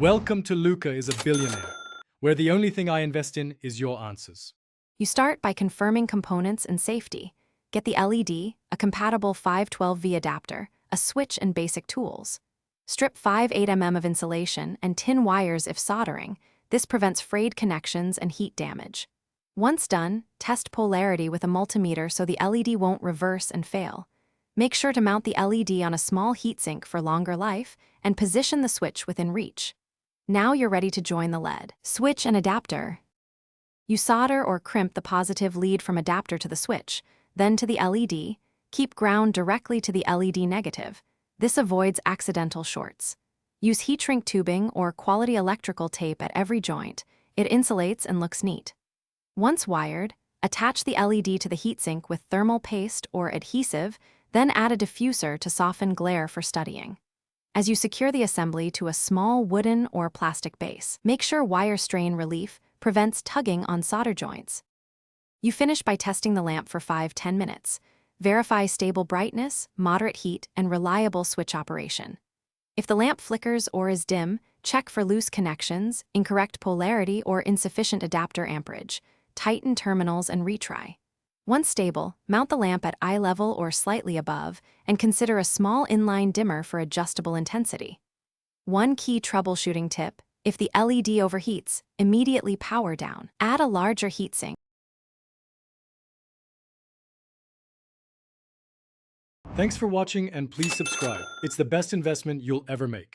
Welcome to Luca is a Billionaire, where the only thing I invest in is your answers. You start by confirming components and safety. Get the LED, a compatible 512V adapter, a switch, and basic tools. Strip 5/8 mm of insulation and tin wires if soldering. This prevents frayed connections and heat damage. Once done, test polarity with a multimeter so the LED won't reverse and fail. Make sure to mount the LED on a small heatsink for longer life and position the switch within reach. Now you're ready to join the LED. Switch and adapter. You solder or crimp the positive lead from adapter to the switch, then to the LED. Keep ground directly to the LED negative. This avoids accidental shorts. Use heat shrink tubing or quality electrical tape at every joint. It insulates and looks neat. Once wired, attach the LED to the heatsink with thermal paste or adhesive, then add a diffuser to soften glare for studying. As you secure the assembly to a small wooden or plastic base, make sure wire strain relief prevents tugging on solder joints. You finish by testing the lamp for 5–10 minutes. Verify stable brightness, moderate heat, and reliable switch operation. If the lamp flickers or is dim, check for loose connections, incorrect polarity, or insufficient adapter amperage. Tighten terminals and retry. Once stable, mount the lamp at eye level or slightly above, and consider a small inline dimmer for adjustable intensity. One key troubleshooting tip: if the LED overheats, immediately power down. Add a larger heatsink. Thanks for watching and please subscribe. It's the best investment you'll ever make.